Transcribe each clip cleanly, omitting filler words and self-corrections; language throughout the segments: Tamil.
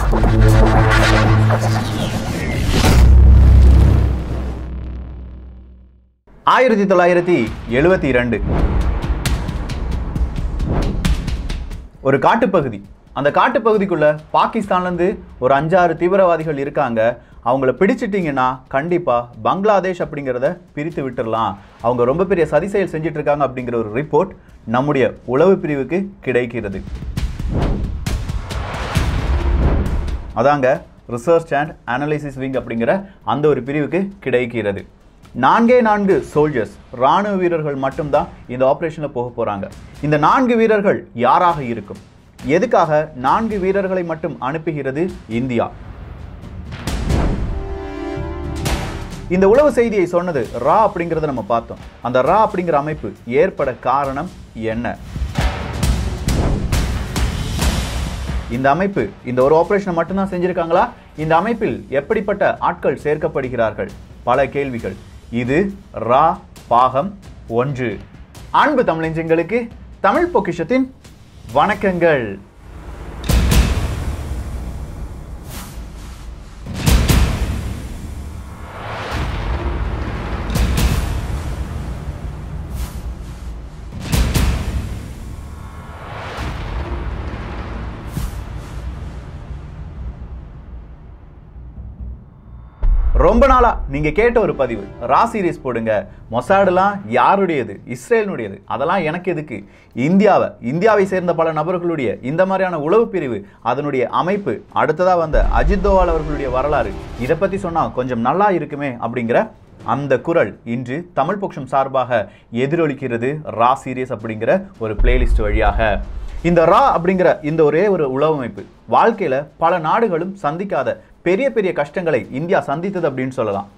1972 ஒரு காட்டுப்பகுதி. அந்த காட்டுப்பகுதிக்குள்ள பாகிஸ்தான்ல இருந்து ஒரு 5-6 தீவிரவாதிகள் இருக்காங்க. அவங்கள பிடிச்சிட்டீங்கன்னா கண்டிப்பா பங்களாதேஷ் அப்படிங்கிறத பிரித்து விட்டுறலாம். அவங்க ரொம்ப பெரிய சதி செயல் செஞ்சுட்டு இருக்காங்க அப்படிங்கிற ஒரு ரிப்போர்ட் நம்முடைய உளவு பிரிவுக்கு கிடைக்கிறது. அதாங்க ரிசர்ச் அண்ட் அனலைசிஸ் விங் அப்படிங்கிற அந்த ஒரு பிரிவுக்கு கிடைக்கிறது. 4 சோல்ஜர்ஸ், ராணுவ வீரர்கள் மட்டும்தான் இந்த ஆபரேஷன்ல போக போறாங்க. இந்த 4 வீரர்கள் யாராக இருக்கும்? எதுக்காக 4 வீரர்களை மட்டும் அனுப்புகிறது இந்தியா? இந்த உளவு செய்தியை சொன்னது ரா அப்படிங்கறத நம்ம பார்த்தோம். அந்த ரா அப்படிங்கிற அமைப்பு ஏற்பட காரணம் என்ன? இந்த அமைப்பு இந்த ஒரு ஆபரேஷனை மட்டும்தான் செஞ்சிருக்காங்களா? இந்த அமைப்பில் எப்படிப்பட்ட ஆட்கள் சேர்க்கப்படுகிறார்கள்? பல கேள்விகள். இது ரா பாகம் 1. அன்பு தமிழஞ்சங்களுக்கு தமிழ் பொக்கிஷத்தின் வணக்கங்கள். ரொம்ப நாளா நீங்க கேட்ட ஒரு பதிவு, ரா சீரிஸ் போடுங்க. மொசாடுலாம் யாருடையது? இஸ்ரேலினுடையது. அதெல்லாம் எனக்கு எதுக்கு? இந்தியாவை சேர்ந்த பல நபர்களுடைய இந்த மாதிரியான உளவு பிரிவு, அதனுடைய அமைப்பு, அடுத்ததா வந்த அஜித் தோவால் அவர்களுடைய வரலாறு, இதை பத்தி சொன்னா கொஞ்சம் நல்லா இருக்குமே அப்படிங்கிற அந்த குரல் இன்று தமிழ் பொக்கிஷம் சார்பாக எதிரொலிக்கிறது ரா சீரிஸ் அப்படிங்கிற ஒரு பிளேலிஸ்ட் வழியாக. இந்த ரா அப்படிங்கிற இந்த ஒரே ஒரு உளவமைப்பு வாழ்க்கையில பல நாடுகளும் சந்திக்காத பெரிய பெரிய கஷ்டங்களை இந்தியா சந்தித்தது அப்படின்னு சொல்லலாம்.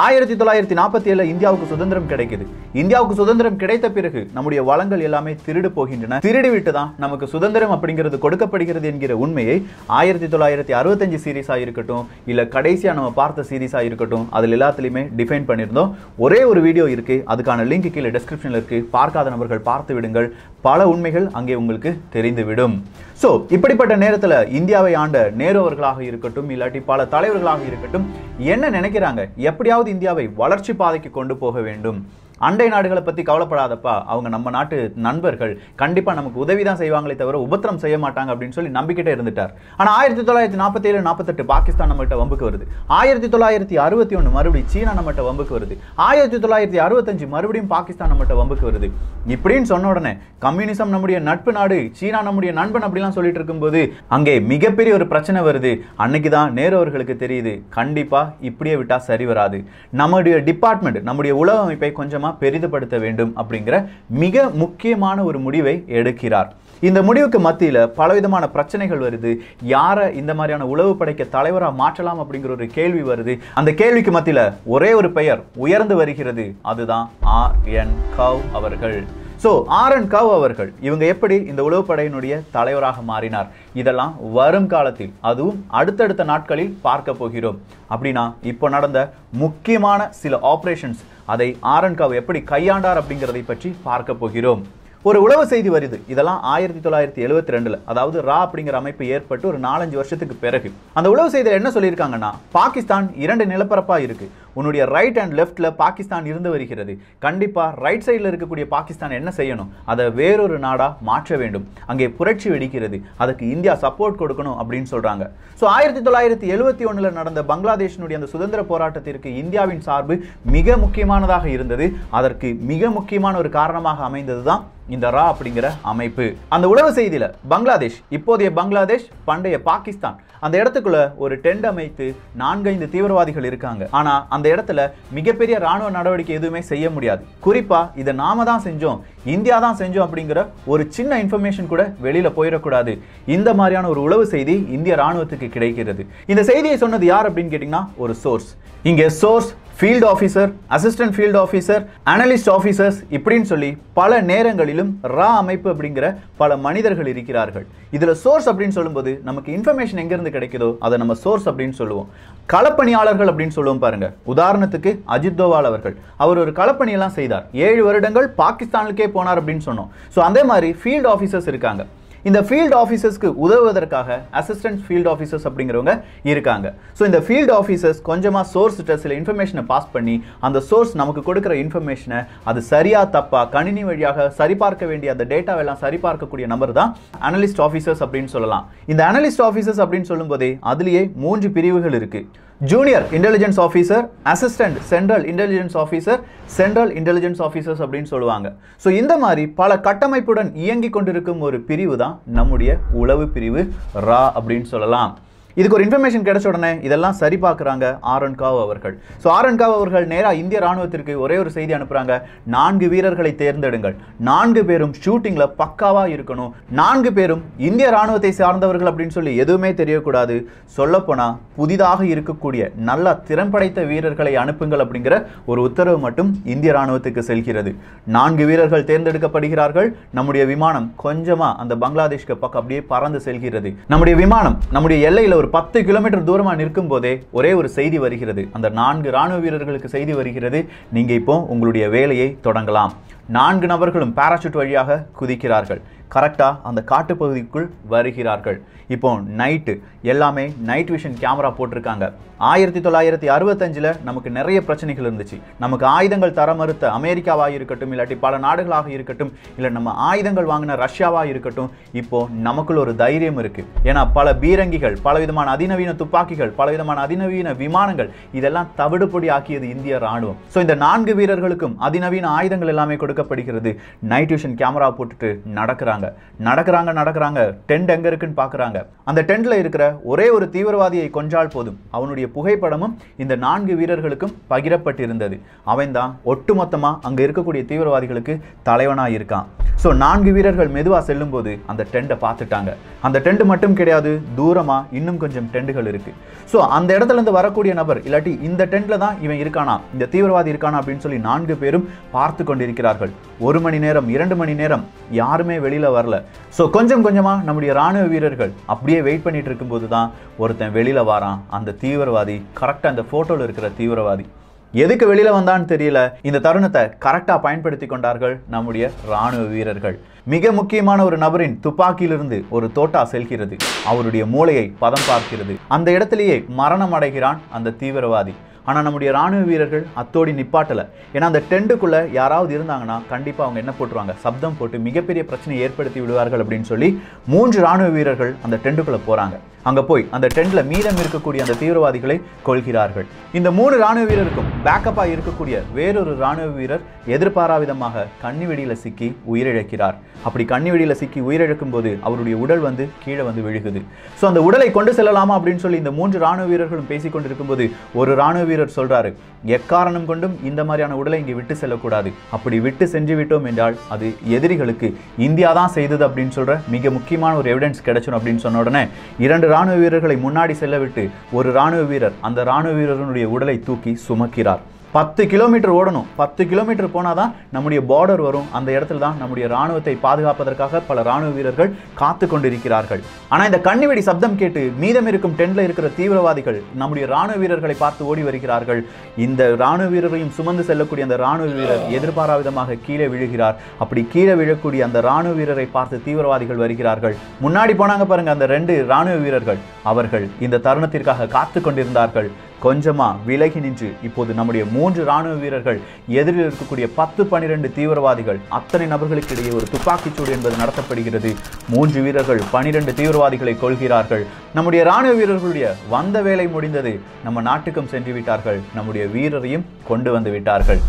1947 இந்தியாவுக்கு சுதந்திரம் கிடைக்குது. இந்தியாவுக்கு சுதந்திரம் கிடைத்த பிறகு நம்முடைய வளங்கள் எல்லாமே திருடு போகின்றன. திருடிவிட்டு தான் நமக்கு சுதந்திரம் அப்படிங்கிறது கொடுக்கப்படுகிறது என்கிற உண்மையை 1965 சீரீஸா இருக்கட்டும், இல்ல கடைசியா நம்ம பார்த்த சீரீஸா இருக்கட்டும், அதுல எல்லாத்துலயுமே டிஃபைன் பண்ணியிருந்தோம். ஒரே ஒரு வீடியோ இருக்கு, அதுக்கான லிங்க் கீழே டிஸ்கிரிப்ஷன்ல இருக்கு. பார்க்காத நபர்கள் பார்த்து விடுங்கள். பல உண்மைகள் அங்கே உங்களுக்கு தெரிந்துவிடும். சோ இப்படிப்பட்ட நேரத்துல இந்தியாவை ஆண்ட நேரு அவர்களாக இருக்கட்டும், இல்லாட்டி பல தலைவர்களாக இருக்கட்டும், என்ன நினைக்கிறாங்க? எப்படியாவது இந்தியாவை வளர்ச்சி பாதைக்கு கொண்டு போக வேண்டும். அண்டை நாடுகளை பத்தி கவலைப்படாதப்பா, அவங்க நம்ம நாட்டு நண்பர்கள், கண்டிப்பா நமக்கு உதவிதான் செய்வாங்களே தவிர உபத்திரம் செய்ய மாட்டாங்க அப்படின்னு சொல்லி நம்பிக்கிட்டே இருந்துட்டார். ஆனா 1947-48 பாகிஸ்தான் நம்மகிட்ட வம்புக்கு வருது. 1961 மறுபடியும் சீனா நம்மகிட்ட வம்புக்கு வருது. 1965 மறுபடியும் பாகிஸ்தான் நம்மகிட்ட வம்புக்கு வருது. இப்படின்னு சொன்ன உடனே கம்யூனிசம் நம்முடைய நட்பு நாடு, சீனா நம்முடைய நண்பன் அப்படிலாம் சொல்லிட்டு இருக்கும்போது அங்கே மிகப்பெரிய ஒரு பிரச்சனை வருது. அன்னைக்குதான் நேரு அவர்களுக்கு தெரியுது, கண்டிப்பா இப்படியே விட்டா சரி வராது. நம்முடைய டிபார்ட்மெண்ட், நம்முடைய உளவு அமைப்பை கொஞ்சமா பெரிதுபடுத்த வேண்டும் அப்படிங்கிற மிக முக்கியமான ஒரு முடிவை எடுக்கிறார். இந்த முடிவுக்கு மத்தியில பலவிதமான பிரச்சனைகள் வருது. யாரை இந்த மாதிரியான உளவு படைக்க தலைவரா மாற்றலாம் அப்படிங்கிற ஒரு கேள்வி வருது. அந்த கேள்விக்கு மத்தியில ஒரே ஒரு பெயர் உயர்ந்து வருகிறது. அதுதான் ஆர்.என். கவ் அவர்கள். So R. N.. கவ் அவர்கள் இவங்க எப்படி இந்த உளவுப்படையினுடைய தலைவராக மாறினார்? இதெல்லாம் வரும் காலத்தில், அதுவும் அடுத்தடுத்த நாட்களில் பார்க்க போகிறோம். அப்படின்னா இப்போ நடந்த முக்கியமான சில ஆபரேஷன்ஸ், அதை ஆர்.என். கவ் எப்படி கையாண்டார் அப்படிங்கிறதை பற்றி பார்க்க போகிறோம். ஒரு உளவு செய்தி வருது. இதெல்லாம் 1972, அதாவது ரா அப்படிங்கிற அமைப்பு ஏற்பட்டு ஒரு 4-5 வருஷத்துக்கு பிறகு. அந்த உளவு செய்தியில் என்ன சொல்லியிருக்காங்கன்னா, பாகிஸ்தான் 2 நிலப்பரப்பா இருக்கு. உன்னுடைய ரைட் அண்ட் லெஃப்ட்ல பாகிஸ்தான் இருந்து வருகிறது. கண்டிப்பா ரைட் சைடில் இருக்கக்கூடிய பாகிஸ்தான் என்ன செய்யணும்? அதை வேறொரு நாடா மாற்ற வேண்டும். அங்கே புரட்சி வெடிக்கிறது. அதுக்கு இந்தியா சப்போர்ட் கொடுக்கணும் அப்படின்னு சொல்றாங்க. ஸோ 1971 நடந்த பங்களாதேஷனுடைய அந்த சுதந்திர போராட்டத்திற்கு இந்தியாவின் சார்பு மிக முக்கியமானதாக இருந்தது. அதற்கு மிக முக்கியமான ஒரு காரணமாக அமைந்ததுதான் இந்த ரா அப்படிங்கிற அமைப்பு. அந்த உளவு செய்தியில பங்களாதேஷ், இப்போதைய பங்களாதேஷ், பண்டைய பாகிஸ்தான், அந்த இடத்துக்குள்ள ஒரு டென்ட் அமைத்து 4-5 தீவிரவாதிகள் இருக்காங்க. ஆனா அந்த இடத்துல மிகப்பெரிய ராணுவ நடவடிக்கை எதுவுமே செய்ய முடியாது. குறிப்பா இதை நாம தான் செஞ்சோம், இந்தியா தான் செஞ்சோம் அப்படிங்கிற ஒரு சின்ன இன்ஃபர்மேஷன் கூட வெளியில போயிடக்கூடாது. இந்த மாதிரியான ஒரு உளவு செய்தி இந்திய ராணுவத்துக்கு கிடைக்கிறது. இந்த செய்தியை சொன்னது யார் அப்படின்னு கேட்டீங்கன்னா, ஒரு சோர்ஸ். இங்கே source, field officer, assistant field officer, analyst officers இப்படின்னு சொல்லி பல நேரங்களிலும் ரா அமைப்பு அப்படிங்கிற பல மனிதர்கள் இருக்கிறார்கள். இதுல சோர்ஸ் அப்படின்னு சொல்லும்போது நமக்கு இன்ஃபர்மேஷன் எங்கிருந்து கிடைக்குதோ அதை நம்ம சோர்ஸ் அப்படின்னு சொல்லுவோம். களப்பணியாளர்கள் அப்படின்னு சொல்லுவோம் பாருங்க. உதாரணத்துக்கு அஜித் தோவால் அவர்கள், அவர் ஒரு களப்பணியெல்லாம் செய்தார். 7 வருடங்கள் பாகிஸ்தானுக்கே போனார் அப்படின்னு சொன்னோம். ஸோ அதே மாதிரி ஃபீல்ட் ஆஃபீஸர்ஸ் இருக்காங்க. இந்த ஃபீல்ட் ஆஃபீஸர்ஸ்க்கு உதவுவதற்காக அசிஸ்டன்ட் ஃபீல்ட் ஆஃபீஸர்ஸ் அப்படிங்கிறவங்க இருக்காங்க. ஸோ இந்த ஃபீல்ட் ஆஃபீஸர்ஸ் கொஞ்சமாக சோர்ஸ்கிட்ட சில இன்ஃபர்மேஷனை பாஸ் பண்ணி அந்த சோர்ஸ் நமக்கு கொடுக்குற இன்ஃபர்மேஷனை அது சரியா தப்பா கணினி வழியாக சரிபார்க்க வேண்டிய அந்த டேட்டாவெல்லாம் சரிபார்க்கக்கூடிய நபர் தான் அனலிஸ்ட் ஆஃபீஸர்ஸ் அப்படின்னு சொல்லலாம். இந்த அனலிஸ்ட் ஆஃபீஸர்ஸ் அப்படின்னு சொல்லும்போதே அதுலேயே 3 பிரிவுகள் இருக்கு. Junior intelligence officer, assistant central intelligence officer, central intelligence officers அப்படின்னு சொல்லுவாங்க. ஸோ இந்த மாதிரி பல கட்டமைப்புடன் இயங்கி கொண்டிருக்கும் ஒரு பிரிவு தான் நம்முடைய உளவு பிரிவு ரா அப்படின்னு சொல்லலாம். இதுக்கு ஒரு இன்ஃபர்மேஷன் கிடைச்ச உடனே இதெல்லாம் சரி பார்க்குறாங்க ஆரன் காவ் அவர்கள். ஸோ ஆரன் காவ் அவர்கள் நேராக இந்திய ராணுவத்திற்கு ஒரே ஒரு செய்தி அனுப்புகிறாங்க. 4 வீரர்களை தேர்ந்தெடுங்கள், 4 பேரும் ஷூட்டிங்கில் பக்காவாக இருக்கணும், 4 பேரும் இந்திய ராணுவத்தை சார்ந்தவர்கள் அப்படின்னு சொல்லி எதுவுமே தெரியக்கூடாது, சொல்லப்போனால் புதிதாக இருக்கக்கூடிய நல்ல திறன்படைத்த வீரர்களை அனுப்புங்கள் அப்படிங்கிற ஒரு உத்தரவு மட்டும் இந்திய ராணுவத்துக்கு செல்கிறது. 4 வீரர்கள் தேர்ந்தெடுக்கப்படுகிறார்கள். நம்முடைய விமானம் கொஞ்சமாக அந்த பங்களாதேஷ்க்கு பக்கம் அப்படியே பறந்து செல்கிறது. நம்முடைய விமானம் நம்முடைய எல்லையில் ஒரு 10 கிலோமீட்டர் தூரமா நிற்கும் போதே ஒரே ஒரு செய்தி வருகிறது. அந்த 4 ராணுவ வீரர்களுக்கு செய்தி வருகிறது, நீங்க இப்போ உங்களுடைய வேலையை தொடங்கலாம். 4 நபர்களும் பாராசூட் வழியாக குதிக்கிறார்கள். கரெக்டா அந்த காட்டுப்பகுதிக்குள் வருகிறார்கள். இப்போ நைட்டு எல்லாமே நைட் விஷன் கேமரா போட்டிருக்காங்க. 1965 நமக்கு நிறைய பிரச்சனைகள் இருந்துச்சு. நமக்கு ஆயுதங்கள் தர மறுத்த அமெரிக்காவாக இருக்கட்டும், இல்லாட்டி பல நாடுகளாக இருக்கட்டும், இல்லை நம்ம ஆயுதங்கள் வாங்கின ரஷ்யாவாக இருக்கட்டும், இப்போ நமக்குள்ள ஒரு தைரியம் இருக்கு. ஏன்னா பல பீரங்கிகள், பலவிதமான அதிநவீன துப்பாக்கிகள், பலவிதமான அதிநவீன விமானங்கள் இதெல்லாம் தவிடுபொடி ஆக்கியது இந்திய ராணுவம். ஸோ இந்த 4 வீரர்களுக்கும் அதிநவீன ஆயுதங்கள் எல்லாமே கொடுக்கப்படுகிறது. நைட் விஷன் கேமரா போட்டுட்டு நடக்கிறாங்க. டென்ட் எங்க இருக்குன்னு பாக்குறாங்க. அந்த டென்ட்ல இருக்கிற ஒரே ஒரு தீவிரவாதியை கொன்றால் போதும், அவனுடைய புகைப்படமும் இந்த 4 வீரர்களுக்கும் பகிரப்பட்டிருந்தது. அவன் தான் ஒட்டுமொத்தமா அங்க இருக்கக்கூடிய தீவிரவாதிகளுக்கு தலைவனா இருக்கான். ஸோ 4 வீரர்கள் மெதுவா செல்லும் போது அந்த டென்ட்டை பார்த்துட்டாங்க. அந்த டென்ட் மட்டும் கிடையாது, தூரமா இன்னும் கொஞ்சம் டென்ட்டுகள் இருக்கு. ஸோ அந்த இடத்துல இருந்து வரக்கூடிய நபர் இல்லாட்டி இந்த டென்ட்ல தான் இவன் இருக்கானா, இந்த தீவிரவாதி இருக்கானா அப்படின்னு சொல்லி 4 பேரும் பார்த்து கொண்டிருக்கிறார்கள். 1 மணி நேரம் 2 மணி நேரம் யாருமே வெளியில வரல. ஸோ கொஞ்சம் கொஞ்சமா நம்முடைய ராணுவ வீரர்கள் அப்படியே வெயிட் பண்ணிட்டு இருக்கும்போது தான் ஒருத்தன் வெளியில வாரான். அந்த தீவிரவாதி கரெக்டா அந்த போட்டோல இருக்கிற தீவிரவாதி எதுக்கு வெளியில வந்தான்னு தெரியல. இந்த தருணத்தை கரெக்டா பயன்படுத்தி கொண்டார்கள் நம்முடைய ராணுவ வீரர்கள். மிக முக்கியமான ஒரு நபரின் துப்பாக்கியிலிருந்து ஒரு தோட்டா செல்கிறது. அவருடைய மூளையை பதம் பார்க்கிறது. அந்த இடத்திலேயே மரணம் அடைகிறான் அந்த தீவிரவாதி. ஆனால் நம்முடைய ராணுவ வீரர்கள் அத்தோடி நிப்பாட்டலை. ஏன்னா அந்த டென்ட்டுக்குள்ளே யாராவது இருந்தாங்கன்னா கண்டிப்பாக அவங்க என்ன போட்டுருவாங்க, சப்தம் போட்டு மிகப்பெரிய பிரச்சனையை ஏற்படுத்தி விடுவார்கள் அப்படின்னு சொல்லி 3 ராணுவ வீரர்கள் அந்த டென்ட்டுக்குள்ளே போகிறாங்க. அங்கே போய் அந்த டென்ட்டில் மீதம் இருக்கக்கூடிய அந்த தீவிரவாதிகளை கொள்கிறார்கள். இந்த 3 ராணுவ வீரருக்கும் பேக்கப்பாக இருக்கக்கூடிய வேறொரு ராணுவ வீரர் எதிர்பாராவிதமாக கண்ணிவெடியில் சிக்கி உயிரிழக்கிறார். அப்படி கண்ணிவெடியில் சிக்கி உயிரிழக்கும் போது அவருடைய உடல் வந்து கீழே வந்து விழுகுது. ஸோ அந்த உடலை கொண்டு செல்லலாமா அப்படின்னு சொல்லி இந்த 3 ராணுவ வீரர்களும் பேசிக்கொண்டிருக்கும் போது ஒரு ராணுவ வீரர் சொல்றாரு, எக்காரணம் கொண்டும் இந்த மாதிரியான உடலை இங்கே விட்டு செல்லக்கூடாது. அப்படி விட்டு சென்று விட்டோம் என்றால் அது எதிரிகளுக்கு இந்தியா தான் செய்தது அப்படின்னு சொல்ற மிக முக்கியமான ஒரு எவிடன்ஸ் கிடைச்சணும் அப்படின்னு சொன்ன உடனே 2 ராணுவ வீரர்களை முன்னாடி செல்ல விட்டு ஒரு ராணுவ வீரர் அந்த ராணுவ வீரருடைய உடலை தூக்கி சுமக்கிறார். 10 கிலோமீட்டர் ஓடணும். 10 கிலோமீட்டர் போனாதான் நம்முடைய பார்டர் வரும். அந்த இடத்துல தான் நம்முடைய ராணுவத்தை பாதுகாப்பதற்காக பல ராணுவ வீரர்கள் காத்து கொண்டிருக்கிறார்கள். ஆனால் இந்த கண்ணிவெடி சப்தம் கேட்டு மீதம் இருக்கும் டென்ட்ல இருக்கிற தீவிரவாதிகள் நம்முடைய ராணுவ வீரர்களை பார்த்து ஓடி வருகிறார்கள். இந்த ராணுவ வீரரையும் சுமந்து செல்லக்கூடிய அந்த ராணுவ வீரர் எதிர்பாராவிதமாக கீழே விழுகிறார். அப்படி கீழே விழக்கூடிய அந்த ராணுவ வீரரை பார்த்து தீவிரவாதிகள் வருகிறார்கள். முன்னாடி போனாங்க பாருங்க அந்த 2 ராணுவ வீரர்கள், அவர்கள் இந்த தருணத்திற்காக காத்து கொண்டிருந்தார்கள். கொஞ்சமா விலகி நின்று இப்போது நம்முடைய 3 ராணுவ வீரர்கள் எதிரில் இருக்கக்கூடிய 10-12 தீவிரவாதிகள் அத்தனை நபர்களுக்கு இடையே ஒரு துப்பாக்கிச்சூடு என்பது நடத்தப்படுகிறது. 3 வீரர்கள் 12 தீவிரவாதிகளை கொள்கிறார்கள். நம்முடைய ராணுவ வீரர்களுடைய வந்த வேலை முடிந்தது. நம்ம நாட்டுக்கும் சென்று விட்டார்கள். நம்முடைய வீரரையும் கொண்டு வந்து விட்டார்கள்.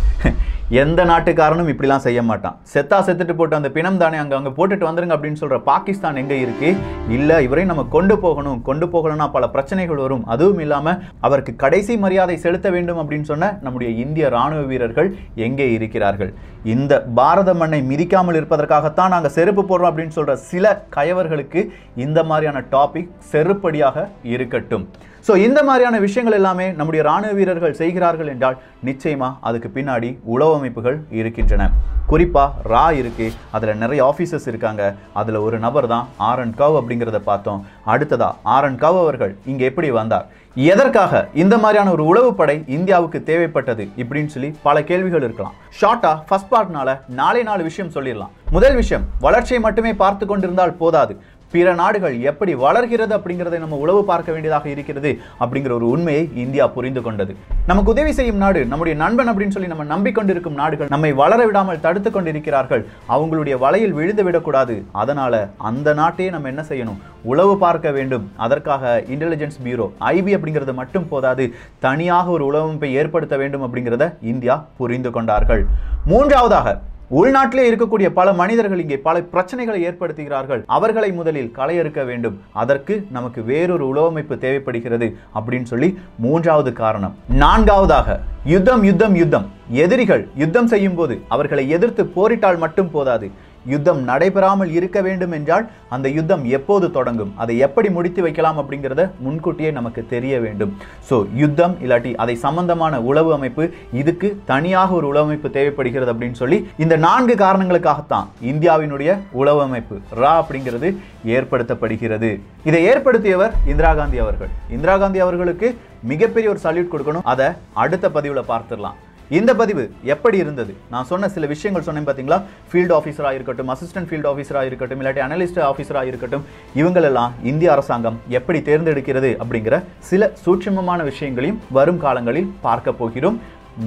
எந்த நாட்டுக்காரனும் இப்படிலாம் செய்ய மாட்டான். செத்தா செத்துட்டு போட்டு அந்த பிணம் தானே அங்கே போட்டுட்டு வந்துருங்க அப்படின்னு சொல்ற பாகிஸ்தான் எங்க இருக்கு? இல்லை, இவரை நம்ம கொண்டு போகணும். கொண்டு போகலன்னா பல பிரச்சனைகள் வரும். அதுவும் இல்லாம அவருக்கு கடைசி மரியாதை செலுத்த வேண்டும் அப்படின்னு சொன்ன நம்முடைய இந்திய ராணுவ வீரர்கள் எங்கே இருக்கிறார்கள்? இந்த பாரத மண்ணை மிதிக்காமல் இருப்பதற்காகத்தான் நாங்கள் செருப்பு போடுறோம் அப்படின்னு சொல்ற சில கயவர்களுக்கு இந்த மாதிரியான டாபிக் செருப்படியாக இருக்கட்டும். ஸோ இந்த மாதிரியான விஷயங்கள் எல்லாமே நம்முடைய ராணுவ வீரர்கள் செய்கிறார்கள் என்றால் நிச்சயமா அதுக்கு பின்னாடி உளவு அமைப்புகள் இருக்கின்றன. குறிப்பா ரா இருக்கு, அதுல நிறைய ஆபீசர்ஸ் இருக்காங்க. அதுல ஒரு நபர் தான் ஆரன் கவ் அப்படிங்கிறத பார்த்தோம். அடுத்ததா ஆரன் கவ் அவர்கள் இங்க எப்படி வந்தார், எதற்காக இந்த மாதிரியான ஒரு உளவு படை இந்தியாவுக்கு தேவைப்பட்டது இப்படின்னு சொல்லி பல கேள்விகள் இருக்கலாம். ஷார்ட்டா ஃபர்ஸ்ட் பார்ட்னால 4 விஷயம் சொல்லிடலாம். முதல் விஷயம், வளர்ச்சியை மட்டுமே பார்த்து கொண்டிருந்தால் போதாது, பிற நாடுகள் எப்படி வளர்கிறது அப்படிங்கிறதை நம்ம உளவு பார்க்க வேண்டியதாக இருக்கிறது அப்படிங்கிற ஒரு உண்மையை இந்தியா புரிந்து கொண்டது. நமக்கு உதவி செய்யும் நாடு, நம்முடைய நண்பன் அப்படின்னு சொல்லி நம்ம நம்பிக்கொண்டிருக்கும் நாடுகள் நம்மை வளர விடாமல் தடுத்து கொண்டிருக்கிறார்கள். அவங்களுடைய வலையில் விழுந்து விடக்கூடாது. அதனால அந்த நாட்டையே நம்ம என்ன செய்யணும், உளவு பார்க்க வேண்டும். அதற்காக இன்டெலிஜென்ஸ் பியூரோ ஐபி அப்படிங்கிறது மட்டும் போதாது, தனியாக ஒரு உளவமைப்பை ஏற்படுத்த வேண்டும் அப்படிங்கிறத இந்தியா புரிந்து கொண்டார்கள். மூன்றாவதாக, உள்நாட்டிலே இருக்கக்கூடிய பல மனிதர்கள் இங்கே பல பிரச்சனைகளை ஏற்படுத்துகிறார்கள். அவர்களை முதலில் களையறுக்க வேண்டும். அதற்கு நமக்கு வேறொரு உளவமைப்பு தேவைப்படுகிறது அப்படின்னு சொல்லி மூன்றாவது காரணம். நான்காவதாக, யுத்தம் யுத்தம் யுத்தம். எதிரிகள் யுத்தம் செய்யும் போது அவர்களை எதிர்த்து போரிட்டால் மட்டும் போதாது, யுத்தம் நடைபெறாமல் இருக்க வேண்டும் என்றால் அந்த யுத்தம் எப்போது தொடங்கும், அதை எப்படி முடித்து வைக்கலாம் அப்படிங்கிறத முன்கூட்டியே நமக்கு தெரிய வேண்டும். ஸோ யுத்தம் இல்லாட்டி அதை சம்பந்தமான உளவு அமைப்பு, இதுக்கு தனியாக ஒரு உளவு அமைப்பு தேவைப்படுகிறது அப்படின்னு சொல்லி இந்த 4 காரணங்களுக்காகத்தான் இந்தியாவினுடைய உளவு அமைப்பு ரா அப்படிங்கிறது ஏற்படுத்தப்படுகிறது. இதை ஏற்படுத்தியவர் இந்திரா காந்தி அவர்கள். இந்திரா காந்தி அவர்களுக்கு மிகப்பெரிய ஒரு சல்யூட் கொடுக்கணும். அதை அடுத்த பதிவில் பார்த்துடலாம். இந்த பதிவு எப்படி இருந்தது, நான் சொன்ன சில விஷயங்கள் சொன்னேன் பார்த்தீங்களா, ஃபீல்டு ஆஃபீஸராக இருக்கட்டும், அசிஸ்டன்ட் ஃபீல்டு ஆஃபீஸராக இருக்கட்டும், இல்லாட்டி அனலிஸ்ட் ஆஃபீஸராக இருக்கட்டும், இவங்களெல்லாம் இந்திய அரசாங்கம் எப்படி தேர்ந்தெடுக்கிறது அப்படிங்கிற சில சூட்சமமான விஷயங்களையும் வரும் காலங்களில் பார்க்க போகிறோம்.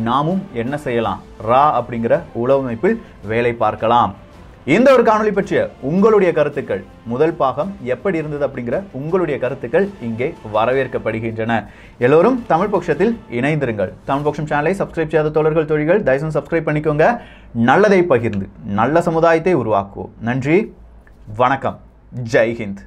நாமும் என்ன செய்யலாம், ரா அப்படிங்கிற உளவமைப்பில் வேலை பார்க்கலாம். இந்த ஒரு காணொளி பற்றிய உங்களுடைய கருத்துக்கள், முதல் பாகம் எப்படி இருந்தது அப்படிங்கிற உங்களுடைய கருத்துக்கள் இங்கே வரவேற்கப்படுகின்றன. எல்லோரும் தமிழ் பக்ஷத்தில் இணைந்திருங்கள். தமிழ் பக்ஷம் சேனலை சப்ஸ்கிரைப் செய்யாத தோழர்கள் தோழிகள் தயவுசெய்து சப்ஸ்கிரைப் பண்ணிக்கோங்க. நல்லதை பகிர்ந்து நல்ல சமுதாயத்தை உருவாக்குவோம். நன்றி, வணக்கம், ஜெய் ஹிந்த்.